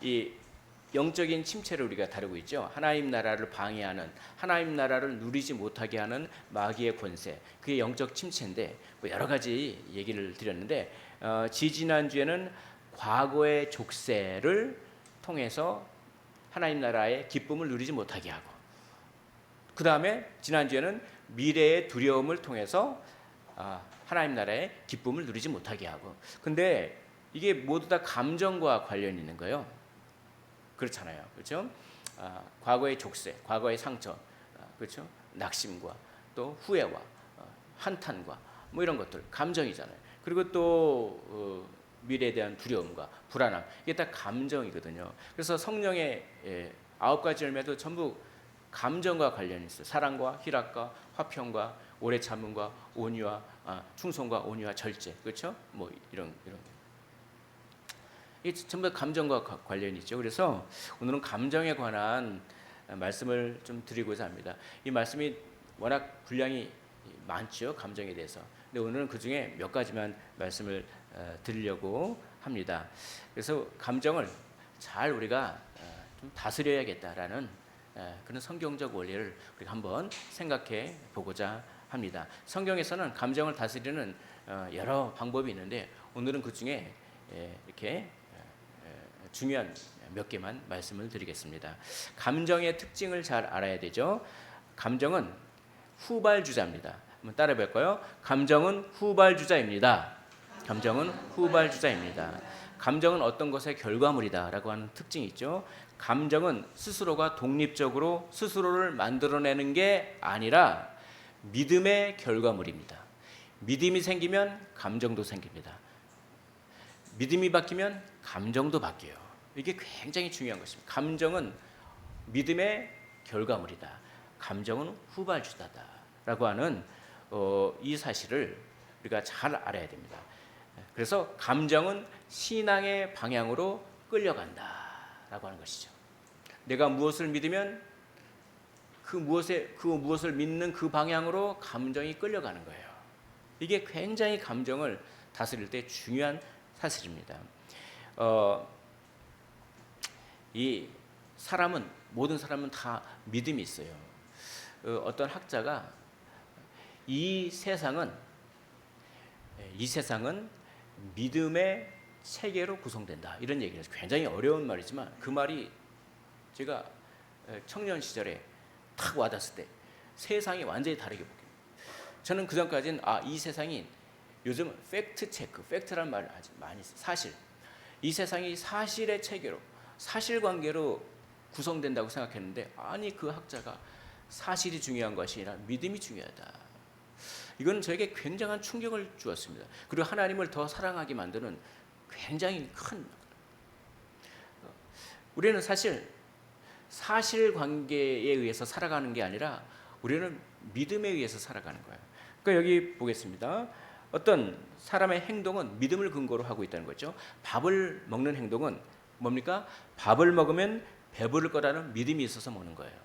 이 영적인 침체를 우리가 다루고 있죠. 하나님 나라를 방해하는, 하나님 나라를 누리지 못하게 하는 마귀의 권세, 그게 영적 침체인데 뭐 여러 가지 얘기를 드렸는데 지지난주에는 과거의 족쇄를 통해서 하나님 나라의 기쁨을 누리지 못하게 하고, 그 다음에 지난주에는 미래의 두려움을 통해서 하나님 나라의 기쁨을 누리지 못하게 하고. 근데 이게 모두 다 감정과 관련이 있는 거예요. 그렇잖아요, 그렇죠? 과거의 족쇄, 과거의 상처, 그렇죠? 낙심과 또 후회와 한탄과 뭐 이런 것들 감정이잖아요. 그리고 또 미래에 대한 두려움과 불안함, 이게 다 감정이거든요. 그래서 성령의 9가지 열매도 전부 감정과 관련이 있어요. 사랑과 희락과 화평과 오래 참음과 온유와 충성과 온유와 절제, 그렇죠? 뭐 이런 이 전부 감정과 관련이 있죠. 그래서 오늘은 감정에 관한 말씀을 좀 드리고자 합니다. 이 말씀이 워낙 분량이 많죠, 감정에 대해서. 근데 오늘은 그 중에 몇 가지만 말씀을 드리려고 합니다. 그래서 감정을 잘 우리가 좀 다스려야겠다라는 그런 성경적 원리를 우리가 한번 생각해 보고자 합니다. 성경에서는 감정을 다스리는 여러 방법이 있는데 오늘은 그 중에 이렇게 중요한 몇 개만 말씀을 드리겠습니다. 감정의 특징을 잘 알아야 되죠. 감정은 후발주자입니다. 한번 따라해 볼까요? 감정은 후발주자입니다. 감정은 후발주자입니다. 감정은 어떤 것의 결과물이다라고 하는 특징이 있죠. 감정은 스스로가 독립적으로 스스로를 만들어내는 게 아니라 믿음의 결과물입니다. 믿음이 생기면 감정도 생깁니다. 믿음이 바뀌면 감정도 바뀌어요. 이게 굉장히 중요한 것입니다. 감정은 믿음의 결과물이다. 감정은 후발주자다라고 하는 이 사실을 우리가 잘 알아야 됩니다. 그래서 감정은 신앙의 방향으로 끌려간다라고 하는 것이죠. 내가 무엇을 믿으면 그 무엇을 믿는 그 방향으로 감정이 끌려가는 거예요. 이게 굉장히 감정을 다스릴 때 중요한 사실입니다. 이 모든 사람은 다 믿음이 있어요. 어떤 학자가 이 세상은 믿음의 체계로 구성된다, 이런 얘기를 해서 굉장히 어려운 말이지만 그 말이 제가 청년 시절에 탁 와닿았을 때 세상이 완전히 다르게 보여요. 저는 그 전까지는 이 세상이 요즘 팩트 체크, 팩트란 말을 아주 많이 써요. 사실, 이 세상이 사실의 체계로, 사실관계로 구성된다고 생각했는데 아니, 그 학자가 사실이 중요한 것이 아니라 믿음이 중요하다. 이건 저에게 굉장한 충격을 주었습니다. 그리고 하나님을 더 사랑하게 만드는 굉장히 큰, 우리는 사실 사실관계에 의해서 살아가는 게 아니라 우리는 믿음에 의해서 살아가는 거예요. 그러니까 여기 보겠습니다. 어떤 사람의 행동은 믿음을 근거로 하고 있다는 거죠. 밥을 먹는 행동은 뭡니까? 밥을 먹으면 배부를 거라는 믿음이 있어서 먹는 거예요.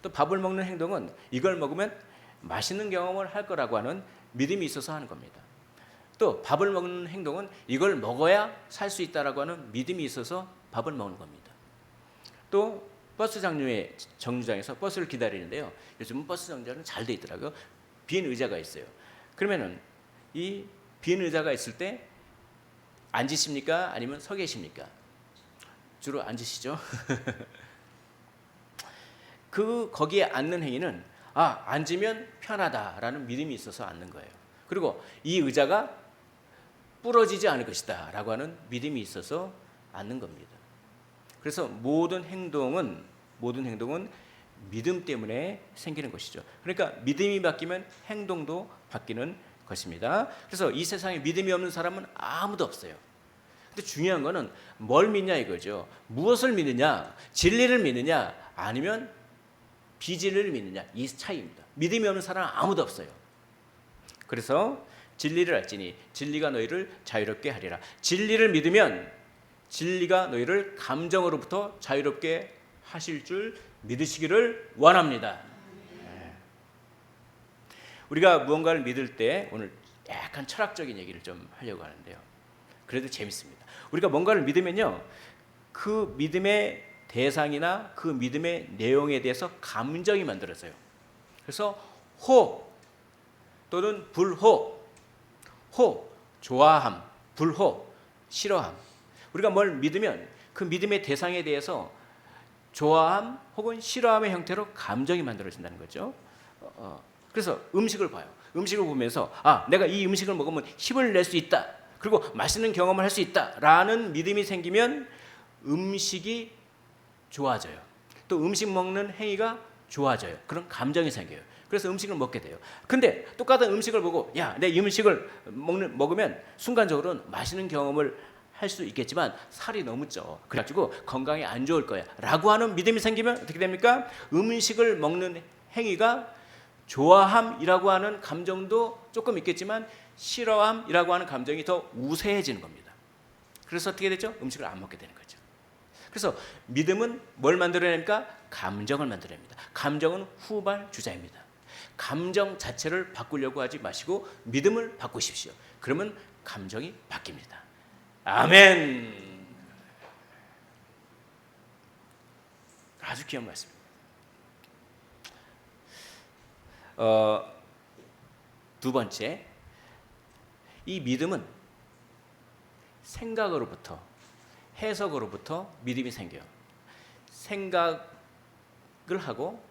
또 밥을 먹는 행동은 이걸 먹으면 맛있는 경험을 할 거라고 하는 믿음이 있어서 하는 겁니다. 또 밥을 먹는 행동은 이걸 먹어야 살 수 있다라고 하는 믿음이 있어서 밥을 먹는 겁니다. 또 버스 정류장에서 버스를 기다리는데요. 요즘은 버스 정류장은 잘 돼 있더라고요. 빈 의자가 있어요. 그러면은 이 빈 의자가 있을 때 앉으십니까? 아니면 서 계십니까? 주로 앉으시죠. 거기에 앉는 행위는 앉으면 편하다라는 믿음이 있어서 앉는 거예요. 그리고 이 의자가 부러지지 않을 것이다 라고 하는 믿음이 있어서 앉는 겁니다. 그래서 모든 행동은 믿음 때문에 생기는 것이죠. 그러니까 믿음이 바뀌면 행동도 바뀌는 것입니다. 그래서 이 세상에 믿음이 없는 사람은 아무도 없어요. 근데 중요한 거는 뭘 믿냐 이거죠. 무엇을 믿느냐, 진리를 믿느냐 아니면 비진리를 믿느냐, 이 차이입니다. 믿음이 없는 사람은 아무도 없어요. 그래서 진리를 알지니 진리가 너희를 자유롭게 하리라. 진리를 믿으면 진리가 너희를 감정으로부터 자유롭게 하실 줄 믿으시기를 원합니다. 우리가 무언가를 믿을 때 오늘 약간 철학적인 얘기를 좀 하려고 하는데요. 그래도 재밌습니다. 우리가 뭔가를 믿으면요, 그 믿음의 대상이나 그 믿음의 내용에 대해서 감정이 만들어져요. 그래서 호 또는 불호, 호 좋아함, 불호 싫어함. 우리가 뭘 믿으면 그 믿음의 대상에 대해서 좋아함 혹은 싫어함의 형태로 감정이 만들어진다는 거죠. 그래서 음식을 봐요. 음식을 보면서 내가 이 음식을 먹으면 힘을 낼 수 있다. 그리고 맛있는 경험을 할 수 있다라는 믿음이 생기면 음식이 좋아져요. 또 음식 먹는 행위가 좋아져요. 그런 감정이 생겨요. 그래서 음식을 먹게 돼요. 근데 똑같은 음식을 보고 내 이 음식을 먹으면 순간적으로는 맛있는 경험을 할 수 있겠지만 살이 너무 쪄. 그래가지고 건강에 안 좋을 거야 라고 하는 믿음이 생기면 어떻게 됩니까? 음식을 먹는 행위가 좋아함이라고 하는 감정도 조금 있겠지만 싫어함이라고 하는 감정이 더 우세해지는 겁니다. 그래서 어떻게 되죠? 음식을 안 먹게 되는 거죠. 그래서 믿음은 뭘 만들어냅니까? 감정을 만들어냅니다. 감정은 후발주자입니다. 감정 자체를 바꾸려고 하지 마시고 믿음을 바꾸십시오. 그러면 감정이 바뀝니다. 아멘. 아주 귀한 말씀입니다. 두 번째, 이 믿음은 생각으로부터 해석으로부터 믿음이 생겨요. 생각을 하고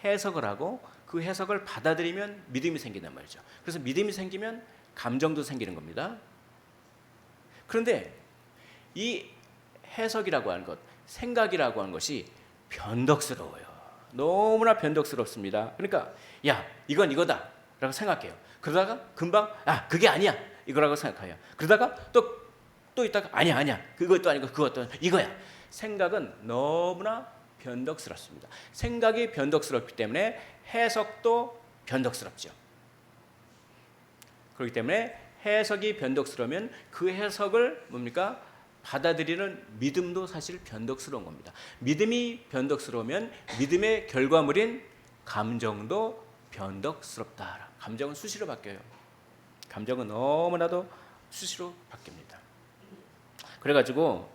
해석을 하고 그 해석을 받아들이면 믿음이 생긴단 말이죠. 그래서 믿음이 생기면 감정도 생기는 겁니다. 그런데 이 해석이라고 하는 것, 생각이라고 하는 것이 변덕스러워요. 너무나 변덕스럽습니다. 그러니까 이건 이거다 라고 생각해요. 그러다가 금방 그게 아니야 이거라고 생각해요. 그러다가 또 있다가 아니야 그것도 아니고 그것도 이거야. 생각은 너무나 변덕스럽습니다. 생각이 변덕스럽기 때문에 해석도 변덕스럽죠. 그렇기 때문에 해석이 변덕스러우면 그 해석을 뭡니까? 받아들이는 믿음도 사실 변덕스러운 겁니다. 믿음이 변덕스러우면 믿음의 결과물인 감정도 변덕스럽다. 감정은 수시로 바뀌어요. 감정은 너무나도 수시로 바뀝니다. 그래가지고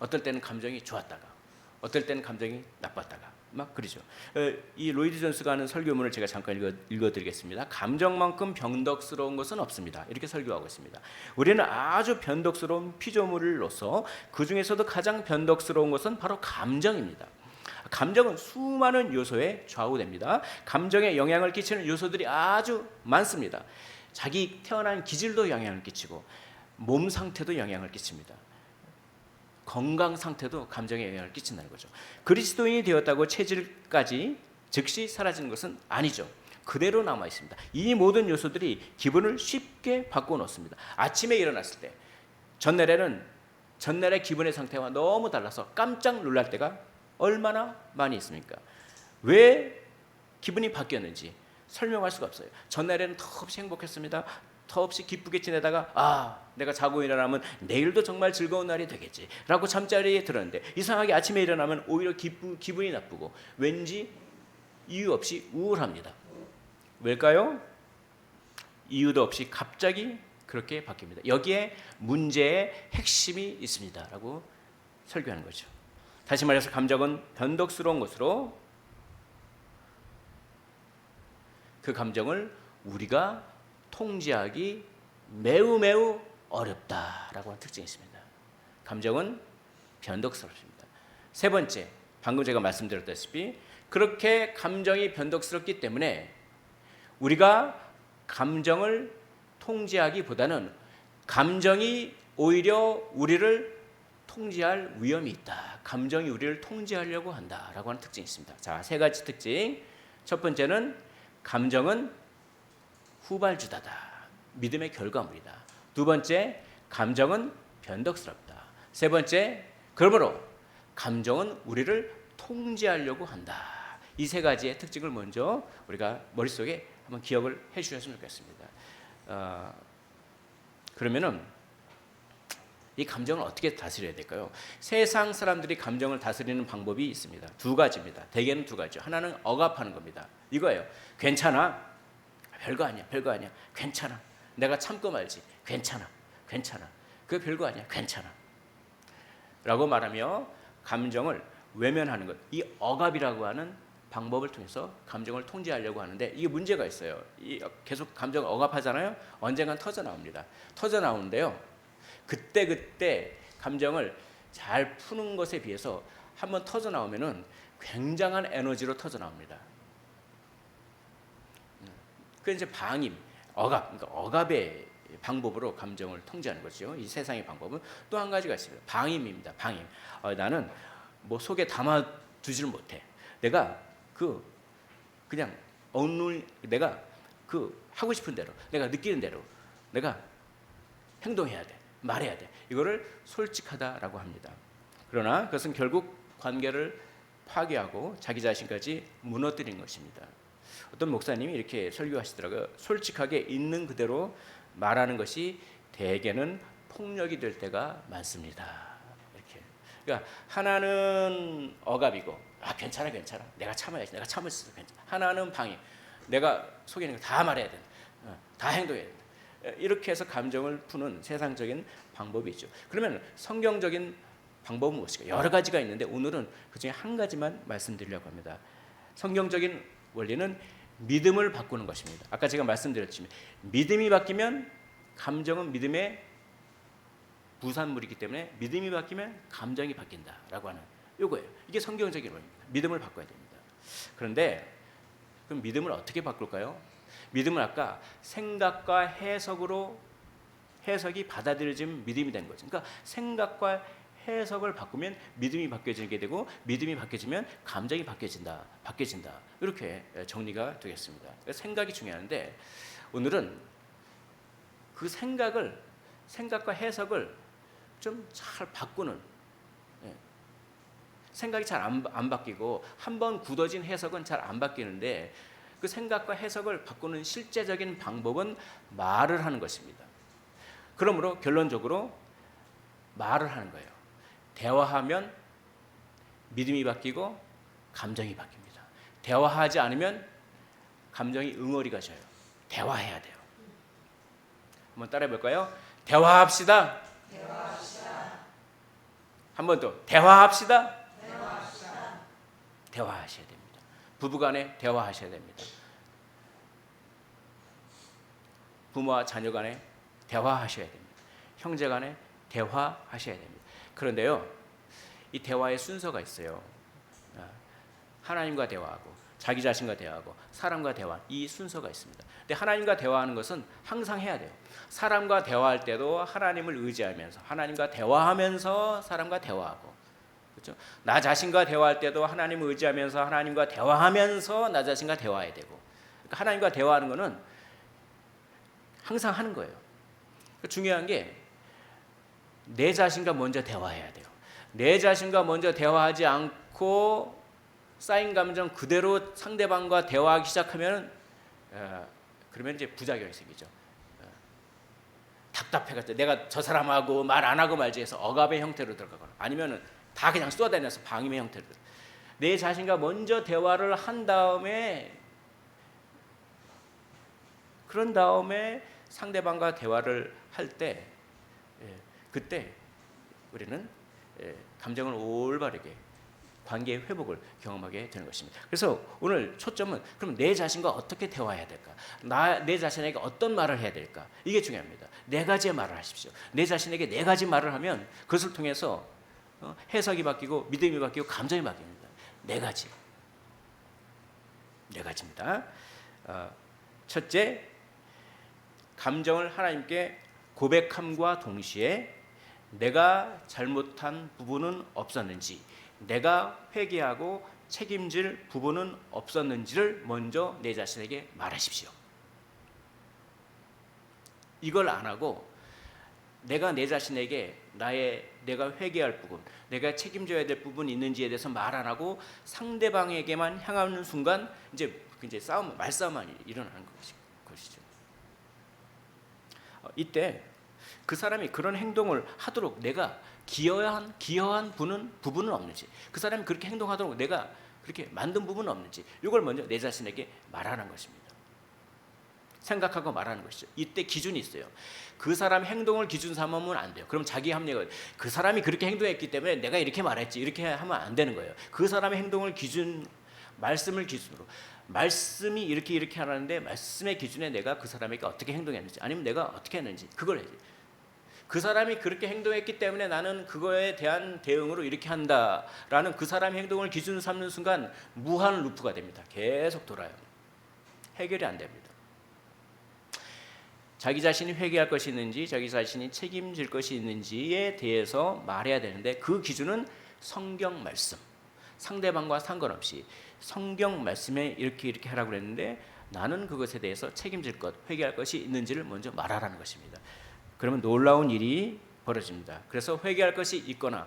어떨 때는 감정이 좋았다가 어떨 때는 감정이 나빴다가 막 그러죠. 이 로이드 존스가 하는 설교문을 제가 잠깐 읽어드리겠습니다. 감정만큼 변덕스러운 것은 없습니다. 이렇게 설교하고 있습니다. 우리는 아주 변덕스러운 피조물로서 그 중에서도 가장 변덕스러운 것은 바로 감정입니다. 감정은 수많은 요소에 좌우됩니다. 감정에 영향을 끼치는 요소들이 아주 많습니다. 자기 태어난 기질도 영향을 끼치고 몸 상태도 영향을 끼칩니다. 건강 상태도 감정에 영향을 끼친다는 거죠. 그리스도인이 되었다고 체질까지 즉시 사라지는 것은 아니죠. 그대로 남아 있습니다. 이 모든 요소들이 기분을 쉽게 바꿔놓습니다. 아침에 일어났을 때 전날의 기분의 상태와 너무 달라서 깜짝 놀랄 때가 얼마나 많이 있습니까? 왜 기분이 바뀌었는지 설명할 수가 없어요. 전날에는 더없이 행복했습니다. 더없이 기쁘게 지내다가 내가 자고 일어나면 내일도 정말 즐거운 날이 되겠지 라고 잠자리에 들었는데 이상하게 아침에 일어나면 오히려 기분이 나쁘고 왠지 이유 없이 우울합니다. 왜일까요? 이유도 없이 갑자기 그렇게 바뀝니다. 여기에 문제의 핵심이 있습니다 라고 설교하는 거죠. 다시 말해서 감정은 변덕스러운 것으로 그 감정을 우리가 통제하기 매우 어렵다라고 하는 특징이 있습니다. 감정은 변덕스럽습니다. 세 번째, 방금 제가 말씀드렸다시피 그렇게 감정이 변덕스럽기 때문에 우리가 감정을 통제하기보다는 감정이 오히려 우리를 통제할 위험이 있다. 감정이 우리를 통제하려고 한다라고 하는 특징이 있습니다. 자, 세 가지 특징. 첫 번째는 감정은 후발주자다. 믿음의 결과물이다. 두 번째, 감정은 변덕스럽다. 세 번째, 그러므로 감정은 우리를 통제하려고 한다. 이 세 가지의 특징을 먼저 우리가 머릿속에 한번 기억을 해 주셨으면 좋겠습니다. 그러면은 이 감정을 어떻게 다스려야 될까요? 세상 사람들이 감정을 다스리는 방법이 있습니다. 두 가지입니다. 대개는 두 가지죠. 하나는 억압하는 겁니다. 이거예요. 괜찮아. 별거 아니야. 괜찮아. 내가 참고 말지. 괜찮아. 괜찮아. 그거 별거 아니야. 괜찮아. 라고 말하며 감정을 외면하는 것. 이 억압이라고 하는 방법을 통해서 감정을 통제하려고 하는데 이게 문제가 있어요. 계속 감정을 억압하잖아요. 언젠간 터져 나옵니다. 터져 나오는데요. 그때 감정을 잘 푸는 것에 비해서 한번 터져 나오면은 굉장한 에너지로 터져 나옵니다. 그 이제 방임, 억압, 그러니까 억압의 방법으로 감정을 통제하는 거죠. 이 세상의 방법은 또 한 가지가 있습니다. 방임입니다. 방임. 나는 뭐 속에 담아두지를 못해. 내가 그냥 내가 하고 싶은 대로, 내가 느끼는 대로, 내가 행동해야 돼, 말해야 돼. 이거를 솔직하다라고 합니다. 그러나 그것은 결국 관계를 파괴하고 자기 자신까지 무너뜨린 것입니다. 어떤 목사님이 이렇게 설교하시더라고요. 솔직하게 있는 그대로 말하는 것이 대개는 폭력이 될 때가 많습니다. 이렇게. 그러니까 하나는 억압이고, 괜찮아, 내가 참아야지, 내가 참을 수 있어, 괜찮아. 하나는 방임, 내가 속에 있는 거 다 말해야 된다, 다 행동해야 된다. 이렇게 해서 감정을 푸는 세상적인 방법이 있죠. 그러면 성경적인 방법은 무엇일까? 여러 가지가 있는데 오늘은 그중에 한 가지만 말씀드리려고 합니다. 성경적인 원리는 믿음을 바꾸는 것입니다. 아까 제가 말씀드렸지만 믿음이 바뀌면 감정은 믿음의 부산물이기 때문에 믿음이 바뀌면 감정이 바뀐다라고 하는 요거예요. 이게 성경적인 원리입니다. 믿음을 바꿔야 됩니다. 그런데 그럼 믿음을 어떻게 바꿀까요? 믿음은 아까 생각과 해석이 받아들여지면 믿음이 되는 거죠. 그러니까 생각과 해석을 바꾸면 믿음이 바뀌어지게 되고 믿음이 바뀌어지면 감정이 바뀌어진다. 이렇게 정리가 되겠습니다. 생각이 중요한데 오늘은 그 생각과 해석을 좀 잘 바꾸는, 생각이 잘 안 바뀌고 한번 굳어진 해석은 잘 안 바뀌는데 그 생각과 해석을 바꾸는 실제적인 방법은 말을 하는 것입니다. 그러므로 결론적으로 말을 하는 거예요. 대화하면 믿음이 바뀌고 감정이 바뀝니다. 대화하지 않으면 감정이 응어리가 져요. 대화해야 돼요. 한번 따라해 볼까요? 대화합시다. 한 번 더. 대화합시다. 대화하셔야 됩니다. 부부간에 대화하셔야 됩니다. 부모와 자녀 간에 대화하셔야 됩니다. 형제 간에 대화하셔야 됩니다. 그런데요, 이 대화의 순서가 있어요. 하나님과 대화하고 자기 자신과 대화하고 사람과 대화, 이 순서가 있습니다. 근데 하나님과 대화하는 것은 항상 해야 돼요. 사람과 대화할 때도 하나님을 의지하면서 하나님과 대화하면서 사람과 대화하고, 그렇죠? 나 자신과 대화할 때도 하나님을 의지하면서 하나님과 대화하면서 나 자신과 대화해야 되고, 그러니까 하나님과 대화하는 것은 항상 하는 거예요. 그러니까 중요한 게 내 자신과 먼저 대화해야 돼요. 내 자신과 먼저 대화하지 않고 쌓인 감정 그대로 상대방과 대화하기 시작하면 그러면 이제 부작용이 생기죠. 답답해가지고 내가 저 사람하고 말 안 하고 말지 해서 억압의 형태로 들어가거나 아니면은 다 그냥 쏟아내서 방임의 형태로 들어가. 내 자신과 먼저 대화를 한 다음에 그런 다음에 상대방과 대화를 할 때 그때 우리는 감정을 올바르게 관계의 회복을 경험하게 되는 것입니다. 그래서 오늘 초점은 그럼 내 자신과 어떻게 대화해야 될까? 내 자신에게 어떤 말을 해야 될까? 이게 중요합니다. 네 가지의 말을 하십시오. 내 자신에게 네 가지 말을 하면 그것을 통해서 해석이 바뀌고 믿음이 바뀌고 감정이 바뀝니다. 네 가지입니다. 첫째, 감정을 하나님께 고백함과 동시에 내가 잘못한 부분은 없었는지, 내가 회개하고 책임질 부분은 없었는지를 먼저 내 자신에게 말하십시오. 이걸 안 하고 내가 내 자신에게 내가 회개할 부분, 내가 책임져야 될 부분이 있는지에 대해서 말 안 하고 상대방에게만 향하는 순간 이제 말싸움만 일어나는 것이죠. 이때 그 사람이 그런 행동을 하도록 내가 기여한 부분은 없는지, 그 사람이 그렇게 행동하도록 내가 그렇게 만든 부분은 없는지, 이걸 먼저 내 자신에게 말하는 것입니다. 생각하고 말하는 것이죠. 이때 기준이 있어요. 그 사람 행동을 기준 삼으면 안 돼요. 그럼 자기 합리가 그 사람이 그렇게 행동했기 때문에 내가 이렇게 말했지 이렇게 하면 안 되는 거예요. 그 사람의 행동을 기준, 말씀을 기준으로, 말씀이 이렇게 하라는데 말씀의 기준에 내가 그 사람에게 어떻게 행동했는지 아니면 내가 어떻게 했는지 그걸 해야지. 그 사람이 그렇게 행동했기 때문에 나는 그거에 대한 대응으로 이렇게 한다라는 그 사람의 행동을 기준 삼는 순간 무한 루프가 됩니다. 계속 돌아요. 해결이 안 됩니다. 자기 자신이 회개할 것이 있는지 자기 자신이 책임질 것이 있는지에 대해서 말해야 되는데 그 기준은 성경 말씀, 상대방과 상관없이 성경 말씀에 이렇게 하라고 그랬는데 나는 그것에 대해서 책임질 것, 회개할 것이 있는지를 먼저 말하라는 것입니다. 그러면 놀라운 일이 벌어집니다. 그래서 회개할 것이 있거나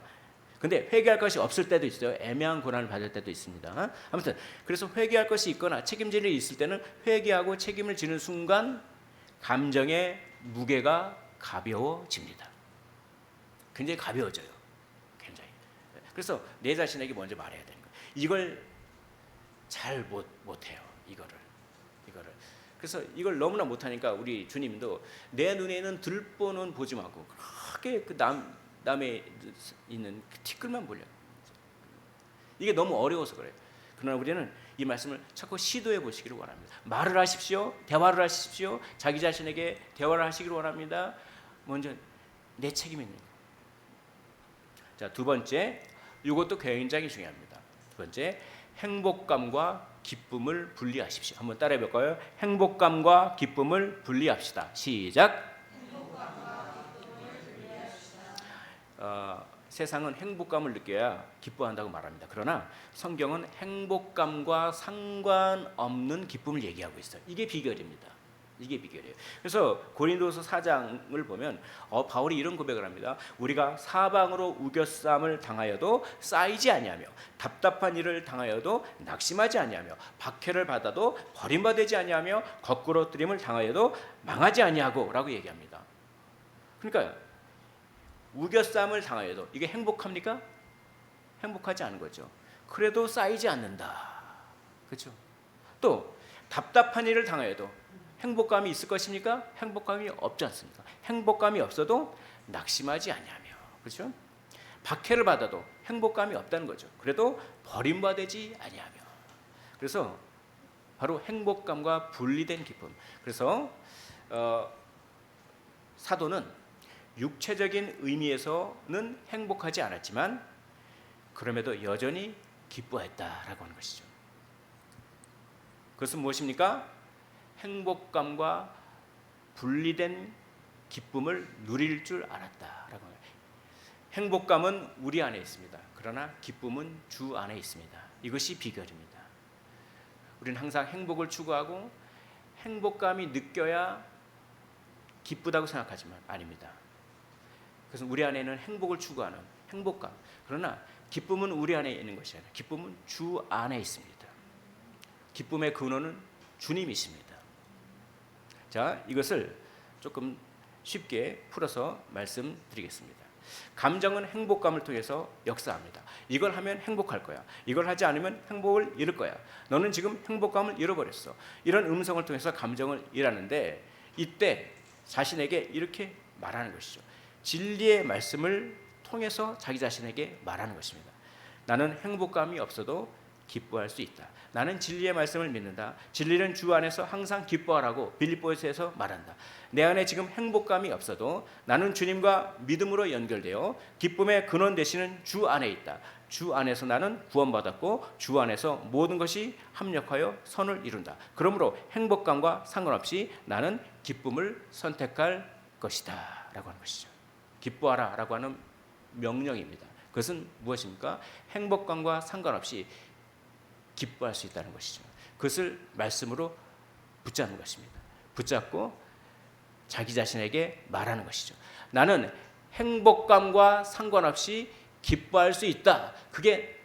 근데 회개할 것이 없을 때도 있어요. 애매한 고난을 받을 때도 있습니다. 아무튼 그래서 회개할 것이 있거나 책임질 일이 있을 때는 회개하고 책임을 지는 순간 감정의 무게가 가벼워집니다. 굉장히 가벼워져요. 굉장히. 그래서 내 자신에게 먼저 말해야 되는 거예요. 이걸 잘 못해요. 이거를. 그래서 이걸 너무나 못하니까 우리 주님도 내 눈에는 들보는 보지 말고 크게 그 남에 있는 그 티끌만 보려. 이게 너무 어려워서 그래요. 그러나 우리는 이 말씀을 자꾸 시도해 보시기를 원합니다. 말을 하십시오. 대화를 하십시오. 자기 자신에게 대화를 하시기를 원합니다. 먼저 내 책임이 있는 거예요. 자, 두 번째, 이것도 굉장히 중요합니다. 두 번째, 행복감과 기쁨을 분리하십시오. 한번 따라해 볼까요? 행복감과 기쁨을 분리합시다. 시작. 세상은 행복감을 느껴야 기뻐한다고 말합니다. 그러나 성경은 행복감과 상관없는 기쁨을 얘기하고 있어요. 이게 비결입니다. 이게 비결이에요. 그래서 고린도서 4장을 보면 바울이 이런 고백을 합니다. 우리가 사방으로 우겨쌈을 당하여도 쌓이지 아니하며 답답한 일을 당하여도 낙심하지 아니하며 박해를 받아도 버림받지 아니하며 거꾸로 뜨림을 당하여도 망하지 아니하고 라고 얘기합니다. 그러니까 우겨쌈을 당하여도 이게 행복합니까? 행복하지 않은 거죠. 그래도 쌓이지 않는다. 그렇죠? 또 답답한 일을 당하여도 행복감이 있을 것입니까? 행복감이 없지 않습니까? 행복감이 없어도 낙심하지 아니하며, 그렇죠? 박해를 받아도 행복감이 없다는 거죠. 그래도 버림받지 아니하며. 그래서 바로 행복감과 분리된 기쁨. 그래서 사도는 육체적인 의미에서는 행복하지 않았지만 그럼에도 여전히 기뻐했다라고 하는 것이죠. 그것은 무엇입니까? 행복감과 분리된 기쁨을 누릴 줄 알았다라고 합니다. 행복감은 우리 안에 있습니다. 그러나 기쁨은 주 안에 있습니다. 이것이 비결입니다. 우리는 항상 행복을 추구하고 행복감이 느껴야 기쁘다고 생각하지만 아닙니다. 그래서 우리 안에는 행복을 추구하는 행복감, 그러나 기쁨은 우리 안에 있는 것이 아니라 기쁨은 주 안에 있습니다. 기쁨의 근원은 주님이십니다. 자, 이것을 조금 쉽게 풀어서 말씀드리겠습니다. 감정은 행복감을 통해서 역사합니다. 이걸 하면 행복할 거야. 이걸 하지 않으면 행복을 잃을 거야. 너는 지금 행복감을 잃어버렸어. 이런 음성을 통해서 감정을 일하는데 이때 자신에게 이렇게 말하는 것이죠. 진리의 말씀을 통해서 자기 자신에게 말하는 것입니다. 나는 행복감이 없어도 기뻐할 수 있다. 나는 진리의 말씀을 믿는다. 진리는 주 안에서 항상 기뻐하라고 빌립보서에서 말한다. 내 안에 지금 행복감이 없어도 나는 주님과 믿음으로 연결되어 기쁨의 근원 되시는 주 안에 있다. 주 안에서 나는 구원받았고 주 안에서 모든 것이 합력하여 선을 이룬다. 그러므로 행복감과 상관없이 나는 기쁨을 선택할 것이다 라고 하는 것이죠. 기뻐하라 라고 하는 명령입니다. 그것은 무엇입니까? 행복감과 상관없이 기뻐할 수 있다는 것이죠. 그것을 말씀으로 붙잡는 것입니다. 붙잡고 자기 자신에게 말하는 것이죠. 나는 행복감과 상관없이 기뻐할 수 있다. 그게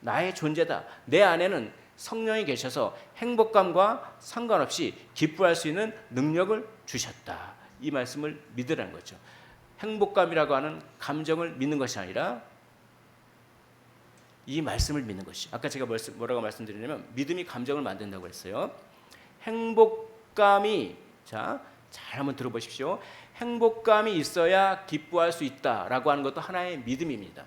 나의 존재다. 내 안에는 성령이 계셔서 행복감과 상관없이 기뻐할 수 있는 능력을 주셨다. 이 말씀을 믿으라는 거죠. 행복감이라고 하는 감정을 믿는 것이 아니라 이 말씀을 믿는 것이. 아까 제가 뭐라고 말씀드리냐면 믿음이 감정을 만든다고 했어요. 행복감이, 자, 잘 한번 들어보십시오. 행복감이 있어야 기뻐할 수 있다라고 하는 것도 하나의 믿음입니다.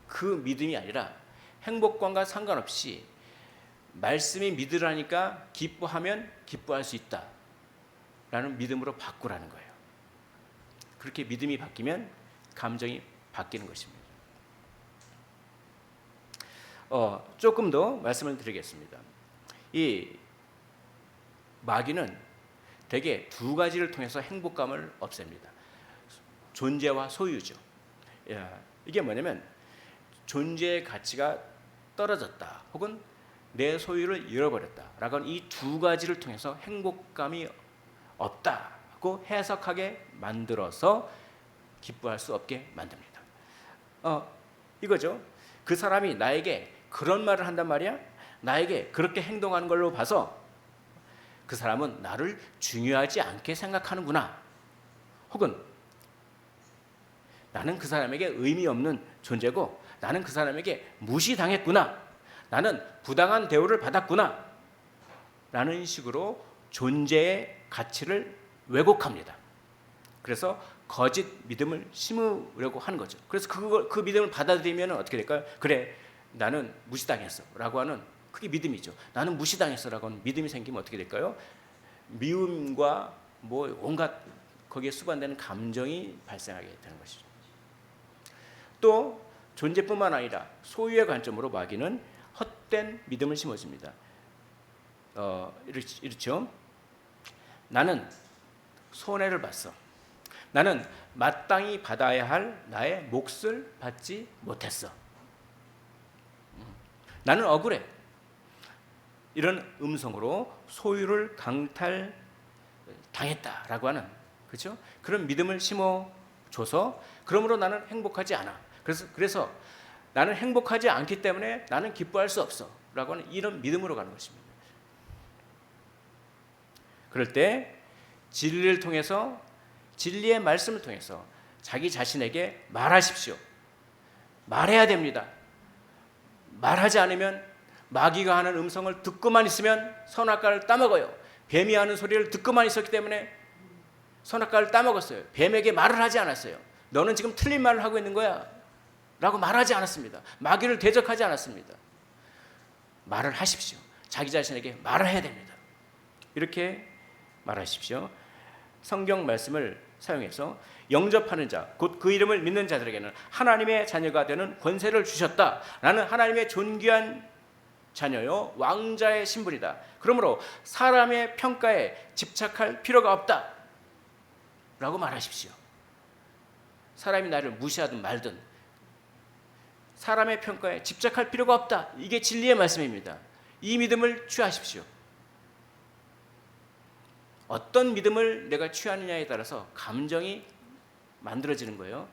그 믿음이 아니라 행복감과 상관없이 말씀이 믿으라니까 기뻐하면 기뻐할 수 있다라는 믿음으로 바꾸라는 거예요. 그렇게 믿음이 바뀌면 감정이 바뀌는 것입니다. 조금 더 말씀을 드리겠습니다. 이 마귀는 대개 두 가지를 통해서 행복감을 없앱니다. 존재와 소유죠. 이게 뭐냐면 존재의 가치가 떨어졌다, 혹은 내 소유를 잃어버렸다라고 하는 이 두 가지를 통해서 행복감이 없다고 해석하게 만들어서 기뻐할 수 없게 만듭니다. 이거죠. 그 사람이 나에게 그런 말을 한단 말이야. 나에게 그렇게 행동하는 걸로 봐서 그 사람은 나를 중요하지 않게 생각하는구나, 혹은 나는 그 사람에게 의미 없는 존재고 나는 그 사람에게 무시당했구나, 나는 부당한 대우를 받았구나 라는 식으로 존재의 가치를 왜곡합니다. 그래서 거짓 믿음을 심으려고 하는 거죠. 그래서 그 믿음을 받아들이면 어떻게 될까요? 그래, 나는 무시당했어 라고 하는, 그게 믿음이죠. 나는 무시당했어 라고 하는 믿음이 생기면 어떻게 될까요? 미움과 뭐 온갖 거기에 수반되는 감정이 발생하게 되는 것이죠. 또 존재뿐만 아니라 소유의 관점으로 마귀는 헛된 믿음을 심어줍니다. 이렇죠. 나는 손해를 봤어. 나는 마땅히 받아야 할 나의 몫을 받지 못했어. 나는 억울해. 이런 음성으로 소유를 강탈당했다라고 하는, 그렇죠? 그런 믿음을 심어줘서 그러므로 나는 행복하지 않아. 그래서 나는 행복하지 않기 때문에 나는 기뻐할 수 없어 라고 하는 이런 믿음으로 가는 것입니다. 그럴 때 진리를 통해서, 진리의 말씀을 통해서 자기 자신에게 말하십시오. 말해야 됩니다. 말하지 않으면 마귀가 하는 음성을 듣고만 있으면 선악과를 따먹어요. 뱀이 하는 소리를 듣고만 있었기 때문에 선악과를 따먹었어요. 뱀에게 말을 하지 않았어요. 너는 지금 틀린 말을 하고 있는 거야 라고 말하지 않았습니다. 마귀를 대적하지 않았습니다. 말을 하십시오. 자기 자신에게 말을 해야 됩니다. 이렇게 말하십시오. 성경 말씀을 사용해서 영접하는 자, 곧 그 이름을 믿는 자들에게는 하나님의 자녀가 되는 권세를 주셨다. 나는 하나님의 존귀한 자녀요 왕자의 신분이다. 그러므로 사람의 평가에 집착할 필요가 없다 라고 말하십시오. 사람이 나를 무시하든 말든 사람의 평가에 집착할 필요가 없다. 이게 진리의 말씀입니다. 이 믿음을 취하십시오. 어떤 믿음을 내가 취하느냐에 따라서 감정이 만들어지는 거예요.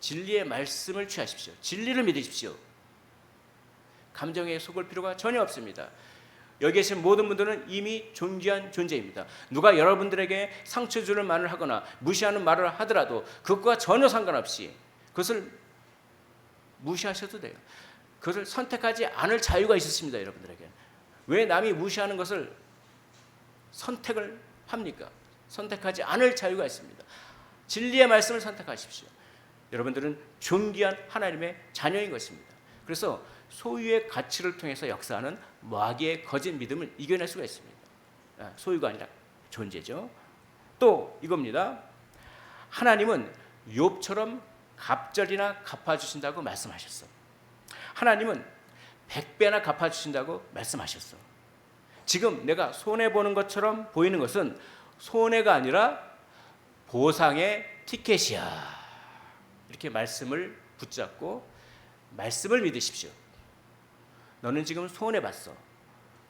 진리의 말씀을 취하십시오. 진리를 믿으십시오. 감정에 속을 필요가 전혀 없습니다. 여기 계신 모든 분들은 이미 존귀한 존재입니다. 누가 여러분들에게 상처 주는 말을 하거나 무시하는 말을 하더라도 그것과 전혀 상관없이 그것을 무시하셔도 돼요. 그것을 선택하지 않을 자유가 있으십니다. 여러분들에게. 왜 남이 무시하는 것을 선택을 합니까? 선택하지 않을 자유가 있습니다. 진리의 말씀을 선택하십시오. 여러분들은 존귀한 하나님의 자녀인 것입니다. 그래서 소유의 가치를 통해서 역사하는 마귀의 거짓 믿음을 이겨낼 수가 있습니다. 소유가 아니라 존재죠. 또 이겁니다. 하나님은 욥처럼 갑절이나 갚아주신다고 말씀하셨어. 하나님은 100배나 갚아주신다고 말씀하셨어. 지금 내가 손해보는 것처럼 보이는 것은 손해가 아니라 보상의 티켓이야. 이렇게 말씀을 붙잡고 말씀을 믿으십시오. 너는 지금 손해봤어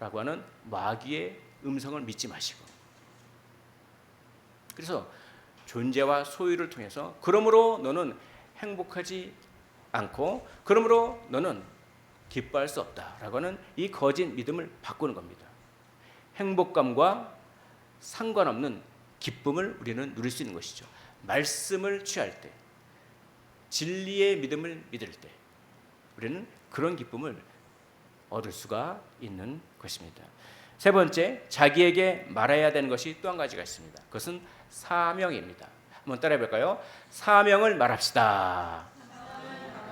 라고 하는 마귀의 음성을 믿지 마시고, 그래서 존재와 소유를 통해서 그러므로 너는 행복하지 않고 그러므로 너는 기뻐할 수 없다라고 하는 이 거짓 믿음을 바꾸는 겁니다. 행복감과 상관없는 기쁨을 우리는 누릴 수 있는 것이죠. 말씀을 취할 때, 진리의 믿음을 믿을 때 우리는 그런 기쁨을 얻을 수가 있는 것입니다. 세 번째, 자기에게 말해야 되는 것이 또 한 가지가 있습니다. 그것은 사명입니다. 한번 따라해 볼까요? 사명을 말합시다.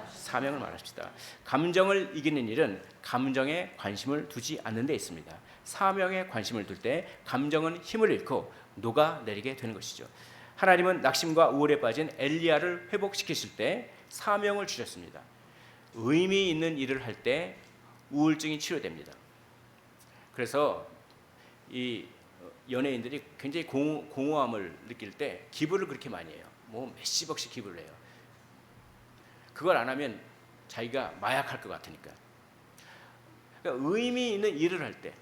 사명을 말합시다. 감정을 이기는 일은 감정에 관심을 두지 않는 데 있습니다. 사명에 관심을 둘 때 감정은 힘을 잃고 녹아내리게 되는 것이죠. 하나님은 낙심과 우울에 빠진 엘리야를 회복시키실 때 사명을 주셨습니다. 의미 있는 일을 할 때 우울증이 치료됩니다. 그래서 이 연예인들이 굉장히 공허함을 느낄 때 기부를 그렇게 많이 해요. 뭐 몇십억씩 기부를 해요. 그걸 안 하면 자기가 마약할 것 같으니까. 그러니까 의미 있는 일을 할 때,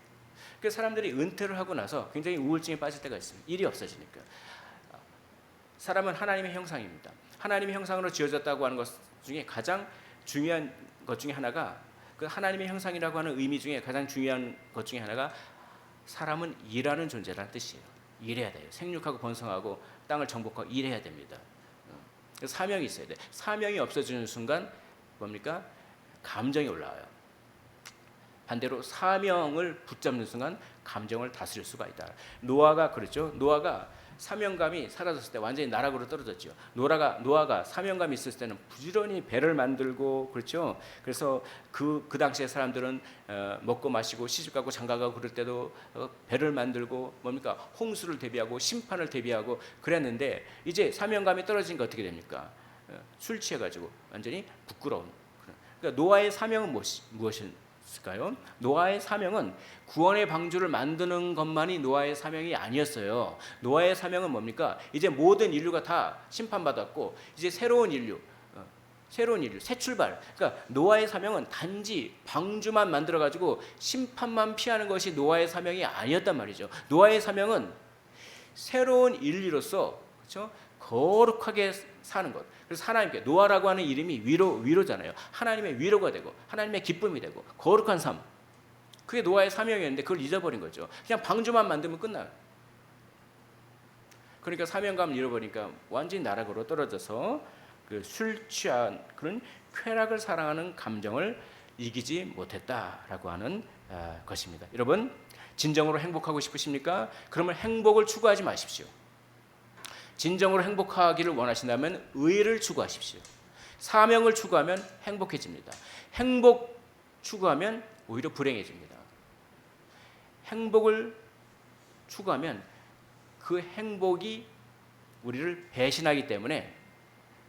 그 사람들이 은퇴를 하고 나서 굉장히 우울증에 빠질 때가 있습니다. 일이 없어지니까. 사람은 하나님의 형상입니다. 하나님의 형상으로 지어졌다고 하는 것 중에 가장 중요한 것 중에 하나가, 그 하나님의 형상이라고 하는 의미 중에 가장 중요한 것 중에 하나가 사람은 일하는 존재라는 뜻이에요. 일해야 돼요. 생육하고 번성하고 땅을 정복하고 일해야 됩니다. 사명이 있어야 돼. 사명이 없어지는 순간 뭡니까? 감정이 올라와요. 반대로 사명을 붙잡는 순간 감정을 다스릴 수가 있다. 노아가 그렇죠. 노아가 사명감이 사라졌을 때 완전히 나락으로 떨어졌죠. 노아가 사명감이 있을 때는 부지런히 배를 만들고 그렇죠. 그래서 그 당시에 사람들은 먹고 마시고 시집가고 장가가고 그럴 때도 배를 만들고 뭡니까? 홍수를 대비하고 심판을 대비하고 그랬는데 이제 사명감이 떨어지니까 어떻게 됩니까? 술 취해가지고 완전히 부끄러운. 그러니까 노아의 사명은 무엇일까요? 노아의 사명은 구원의 방주를 만드는 것만이 노아의 사명이 아니었어요. 노아의 사명은 뭡니까? 이제 모든 인류가 다 심판받았고 이제 새로운 인류, 새 출발. 그러니까 노아의 사명은 단지 방주만 만들어 가지고 심판만 피하는 것이 노아의 사명이 아니었단 말이죠. 노아의 사명은 새로운 인류로서 그렇죠? 거룩하게 사는 것. 그래서 하나님께 노아라고 하는 이름이 위로잖아요. 하나님의 위로가 되고 하나님의 기쁨이 되고 거룩한 삶. 그게 노아의 사명이었는데 그걸 잊어버린 거죠. 그냥 방주만 만들면 끝나요. 그러니까 사명감을 잃어버리니까 완전히 나락으로 떨어져서 그 술 취한 그런 쾌락을 사랑하는 감정을 이기지 못했다라고 하는 것입니다. 여러분, 진정으로 행복하고 싶으십니까? 그러면 행복을 추구하지 마십시오. 진정으로 행복하기를 원하신다면 의를 추구하십시오. 사명을 추구하면 행복해집니다. 행복 추구하면 오히려 불행해집니다. 행복을 추구하면 그 행복이 우리를 배신하기 때문에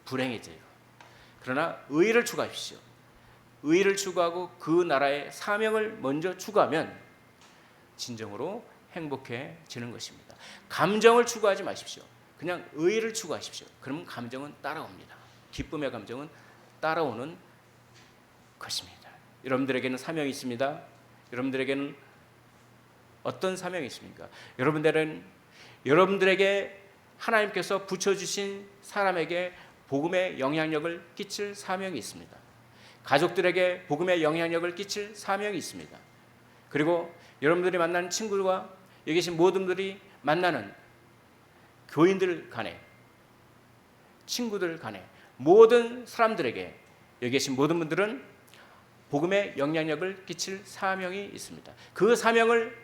불행해져요. 그러나 의를 추구하십시오. 의를 추구하고 그 나라의 사명을 먼저 추구하면 진정으로 행복해지는 것입니다. 감정을 추구하지 마십시오. 그냥 의를 추구하십시오. 그러면 감정은 따라옵니다. 기쁨의 감정은 따라오는 것입니다. 여러분들에게는 사명이 있습니다. 여러분들에게는 어떤 사명이 있습니까? 여러분들에게 하나님께서 붙여주신 사람에게 복음의 영향력을 끼칠 사명이 있습니다. 가족들에게 복음의 영향력을 끼칠 사명이 있습니다. 그리고 여러분들이 만나는 친구들과 여기 계신 모든 분들이 만나는 교인들 간에, 친구들 간에, 모든 사람들에게 여기 계신 모든 분들은 복음의 영향력을 끼칠 사명이 있습니다. 그 사명을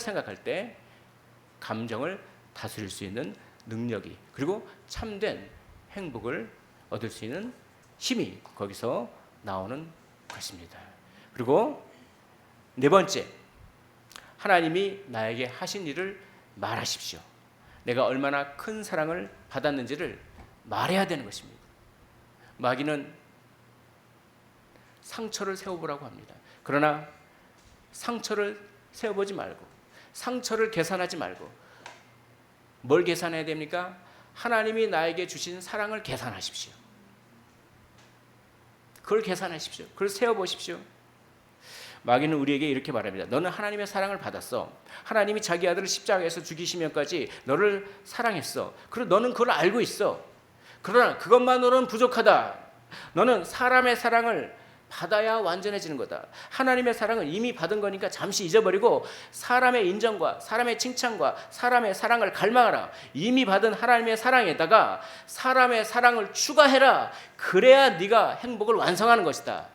생각할 때 감정을 다스릴 수 있는 능력이, 그리고 참된 행복을 얻을 수 있는 힘이 거기서 나오는 것입니다. 그리고 네 번째, 하나님이 나에게 하신 일을 말하십시오. 내가 얼마나 큰 사랑을 받았는지를 말해야 되는 것입니다. 마귀는 상처를 세워보라고 합니다. 그러나 상처를 세워보지 말고, 상처를 계산하지 말고, 뭘 계산해야 됩니까? 하나님이 나에게 주신 사랑을 계산하십시오. 그걸 계산하십시오. 그걸 세워보십시오. 마귀는 우리에게 이렇게 말합니다. 너는 하나님의 사랑을 받았어. 하나님이 자기 아들을 십자가에서 죽이시면까지 너를 사랑했어. 그리고 너는 그걸 알고 있어. 그러나 그것만으로는 부족하다. 너는 사람의 사랑을 받아야 완전해지는 거다. 하나님의 사랑은 이미 받은 거니까 잠시 잊어버리고 사람의 인정과 사람의 칭찬과 사람의 사랑을 갈망하라. 이미 받은 하나님의 사랑에다가 사람의 사랑을 추가해라. 그래야 네가 행복을 완성하는 것이다.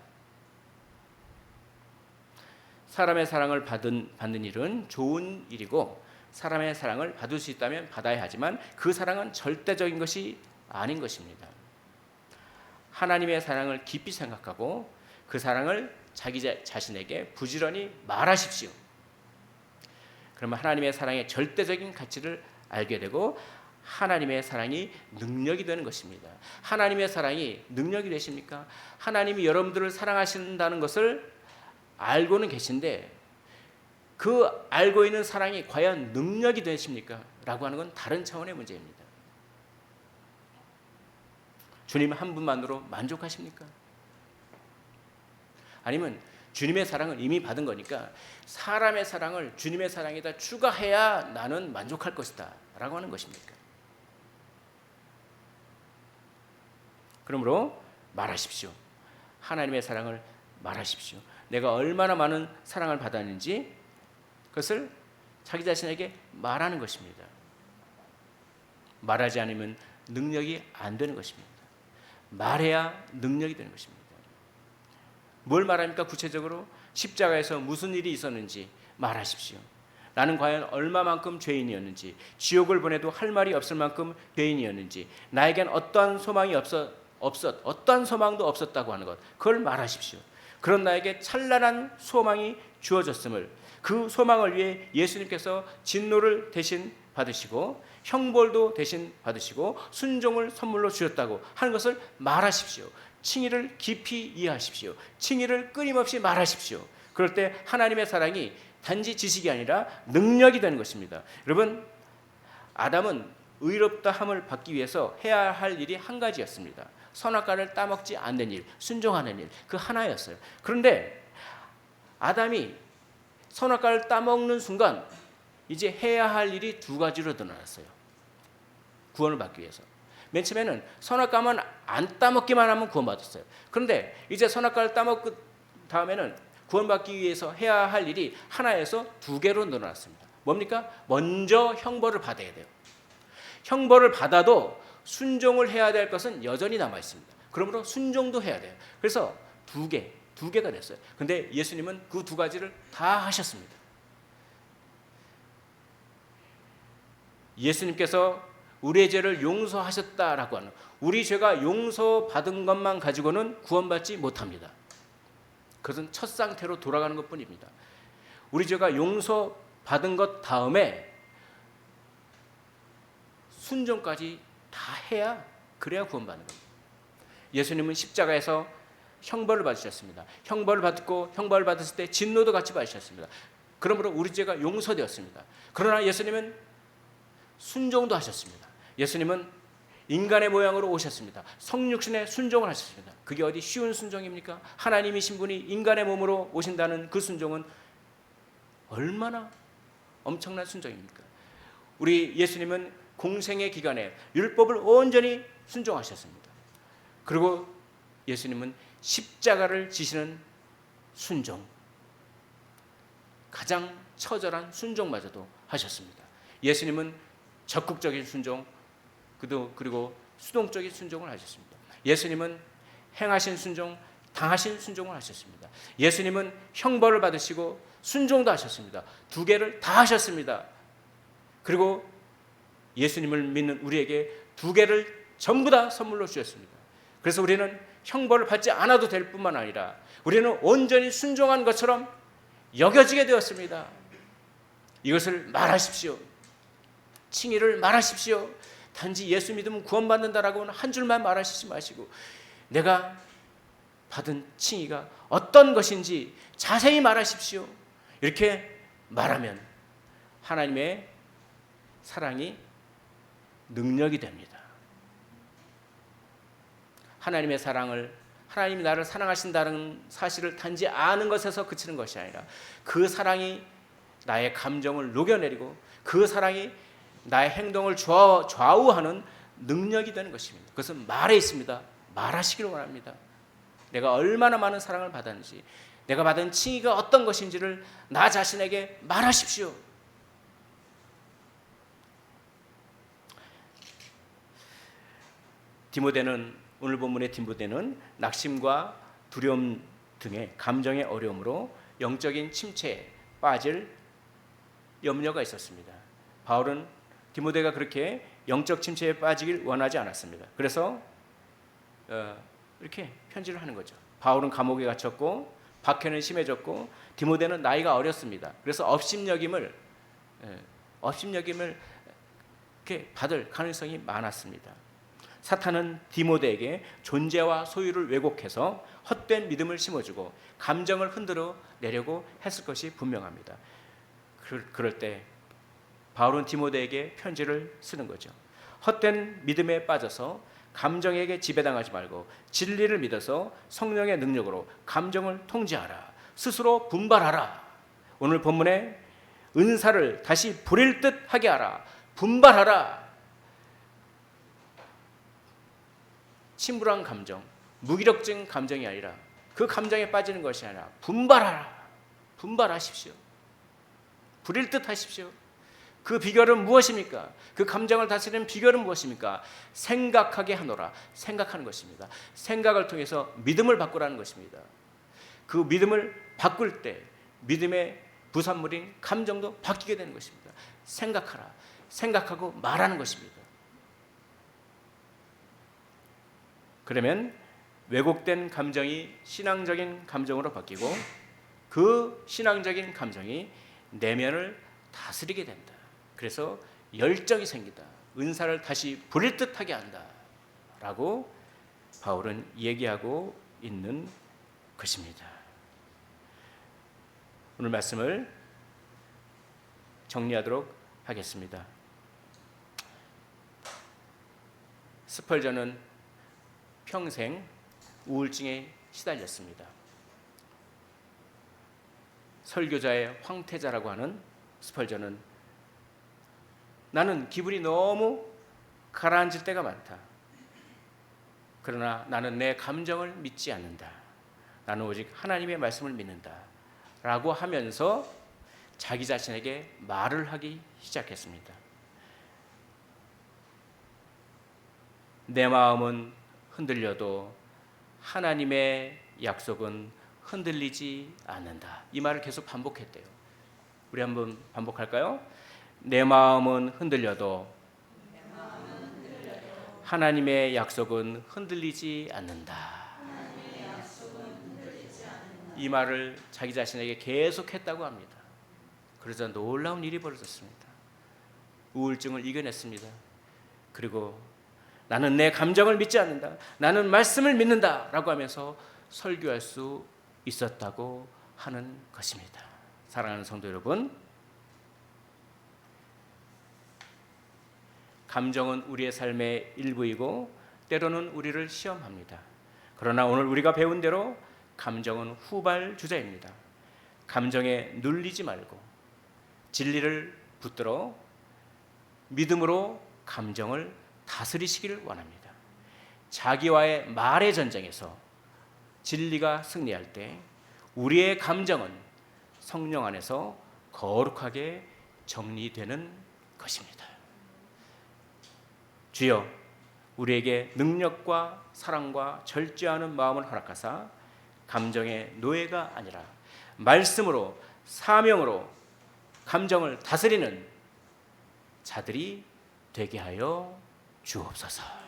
사람의 사랑을 받는 일은 좋은 일이고 사람의 사랑을 받을 수 있다면 받아야 하지만 그 사랑은 절대적인 것이 아닌 것입니다. 하나님의 사랑을 깊이 생각하고 그 사랑을 자기 자신에게 부지런히 말하십시오. 그러면 하나님의 사랑의 절대적인 가치를 알게 되고 하나님의 사랑이 능력이 되는 것입니다. 하나님의 사랑이 능력이 되십니까? 하나님이 여러분들을 사랑하신다는 것을 알고는 계신데 그 알고 있는 사랑이 과연 능력이 되십니까? 라고 하는 건 다른 차원의 문제입니다. 주님 한 분만으로 만족하십니까? 아니면 주님의 사랑을 이미 받은 거니까 사람의 사랑을 주님의 사랑에다 추가해야 나는 만족할 것이다 라고 하는 것입니까? 그러므로 말하십시오. 하나님의 사랑을 말하십시오. 내가 얼마나 많은 사랑을 받았는지 그것을 자기 자신에게 말하는 것입니다. 말하지 않으면 능력이 안 되는 것입니다. 말해야 능력이 되는 것입니다. 뭘 말합니까? 구체적으로 십자가에서 무슨 일이 있었는지 말하십시오. 나는 과연 얼마만큼 죄인이었는지, 지옥을 보내도 할 말이 없을 만큼 죄인이었는지, 나에겐 어떠한 소망이 어떠한 소망도 없었다고 하는 것, 그걸 말하십시오. 그런 나에게 찬란한 소망이 주어졌음을, 그 소망을 위해 예수님께서 진노를 대신 받으시고 형벌도 대신 받으시고 순종을 선물로 주셨다고 하는 것을 말하십시오. 칭의를 깊이 이해하십시오. 칭의를 끊임없이 말하십시오. 그럴 때 하나님의 사랑이 단지 지식이 아니라 능력이 되는 것입니다. 여러분, 아담은 의롭다 함을 받기 위해서 해야 할 일이 한 가지였습니다. 선악과를 따먹지 않는 일, 순종하는 일, 그 하나였어요. 그런데 아담이 선악과를 따먹는 순간 이제 해야 할 일이 두 가지로 드러났어요. 구원을 받기 위해서. 맨 처음에는 선악과만 안 따먹기만 하면 구원받았어요. 그런데 이제 선악과를 따먹고 다음에는 구원받기 위해서 해야 할 일이 하나에서 두 개로 늘어났습니다. 뭡니까? 먼저 형벌을 받아야 돼요. 형벌을 받아도 순종을 해야 될 것은 여전히 남아 있습니다. 그러므로 순종도 해야 돼요. 그래서 두 개가 됐어요. 근데 예수님은 그 두 가지를 다 하셨습니다. 예수님께서 우리의 죄를 용서하셨다라고 하는, 우리 죄가 용서받은 것만 가지고는 구원받지 못합니다. 그것은 첫 상태로 돌아가는 것뿐입니다. 우리 죄가 용서받은 것 다음에 순종까지 다 해야, 그래야 구원받는 겁니다. 예수님은 십자가에서 형벌을 받으셨습니다. 형벌을 받았을 때 진노도 같이 받으셨습니다. 그러므로 우리 죄가 용서되었습니다. 그러나 예수님은 순종도 하셨습니다. 예수님은 인간의 모양으로 오셨습니다. 성육신의 순종을 하셨습니다. 그게 어디 쉬운 순종입니까? 하나님이신 분이 인간의 몸으로 오신다는 그 순종은 얼마나 엄청난 순종입니까? 우리 예수님은 공생의 기간에 율법을 온전히 순종하셨습니다. 그리고 예수님은 십자가를 지시는 순종, 가장 처절한 순종마저도 하셨습니다. 예수님은 적극적인 순종, 그리고 수동적인 순종을 하셨습니다. 예수님은 행하신 순종, 당하신 순종을 하셨습니다. 예수님은 형벌을 받으시고 순종도 하셨습니다. 두 개를 다 하셨습니다. 그리고 예수님을 믿는 우리에게 두 개를 전부 다 선물로 주셨습니다. 그래서 우리는 형벌을 받지 않아도 될 뿐만 아니라 우리는 온전히 순종한 것처럼 여겨지게 되었습니다. 이것을 말하십시오. 칭의를 말하십시오. 단지 예수 믿으면 구원받는다라고는 한 줄만 말하시지 마시고 내가 받은 칭의가 어떤 것인지 자세히 말하십시오. 이렇게 말하면 하나님의 사랑이 능력이 됩니다. 하나님의 사랑을, 하나님이 나를 사랑하신다는 사실을 단지 아는 것에서 그치는 것이 아니라 그 사랑이 나의 감정을 녹여내리고 그 사랑이 나의 행동을 좌우하는 능력이 되는 것입니다. 그것은 말에 있습니다. 말하시기를 원합니다. 내가 얼마나 많은 사랑을 받았는지, 내가 받은 칭의가 어떤 것인지를 나 자신에게 말하십시오. 오늘 본문의 디모데는 낙심과 두려움 등의 감정의 어려움으로 영적인 침체에 빠질 염려가 있었습니다. 바울은 디모데가 그렇게 영적 침체에 빠지길 원하지 않았습니다. 그래서 이렇게 편지를 하는 거죠. 바울은 감옥에 갇혔고 박해는 심해졌고 디모데는 나이가 어렸습니다. 그래서 업심여김을 이렇게 받을 가능성이 많았습니다. 사탄은 디모데에게 존재와 소유를 왜곡해서 헛된 믿음을 심어주고 감정을 흔들어 내려고 했을 것이 분명합니다. 그럴 때 바울은 디모데에게 편지를 쓰는 거죠. 헛된 믿음에 빠져서 감정에게 지배당하지 말고 진리를 믿어서 성령의 능력으로 감정을 통제하라. 스스로 분발하라. 오늘 본문에 은사를 다시 부릴 듯 하게 하라. 분발하라. 침울한 감정, 무기력증 감정이 아니라 그 감정에 빠지는 것이 아니라 분발하라. 분발하십시오. 부릴 듯 하십시오. 그 비결은 무엇입니까? 그 감정을 다스리는 비결은 무엇입니까? 생각하게 하노라. 생각하는 것입니다. 생각을 통해서 믿음을 바꾸라는 것입니다. 그 믿음을 바꿀 때 믿음의 부산물인 감정도 바뀌게 되는 것입니다. 생각하라. 생각하고 말하는 것입니다. 그러면 왜곡된 감정이 신앙적인 감정으로 바뀌고 그 신앙적인 감정이 내면을 다스리게 된다. 그래서 열정이 생긴다. 은사를 다시 부릴 듯하게 한다. 라고 바울은 얘기하고 있는 것입니다. 오늘 말씀을 정리하도록 하겠습니다. 스펄전은 평생 우울증에 시달렸습니다. 설교자의 황태자라고 하는 스펄전은 나는 기분이 너무 가라앉을 때가 많다. 그러나 나는 내 감정을 믿지 않는다. 나는 오직 하나님의 말씀을 믿는다. 라고 하면서 자기 자신에게 말을 하기 시작했습니다. 내 마음은 흔들려도 하나님의 약속은 흔들리지 않는다. 이 말을 계속 반복했대요. 우리 한번 반복할까요? 내 마음은 흔들려도 하나님의 약속은 흔들리지 않는다. 이 말을 자기 자신에게 계속 했다고 합니다. 그러자 놀라운 일이 벌어졌습니다. 우울증을 이겨냈습니다. 그리고 나는 내 감정을 믿지 않는다. 나는 말씀을 믿는다. 라고 하면서 설교할 수 있었다고 하는 것입니다. 사랑하는 성도 여러분, 감정은 우리의 삶의 일부이고 때로는 우리를 시험합니다. 그러나 오늘 우리가 배운 대로 감정은 후발주자입니다. 감정에 눌리지 말고 진리를 붙들어 믿음으로 감정을 다스리시기를 원합니다. 자기와의 말의 전쟁에서 진리가 승리할 때 우리의 감정은 성령 안에서 거룩하게 정리되는 것입니다. 주여, 우리에게 능력과 사랑과 절제하는 마음을 허락하사 감정의 노예가 아니라 말씀으로 사명으로 감정을 다스리는 자들이 되게 하여 주옵소서.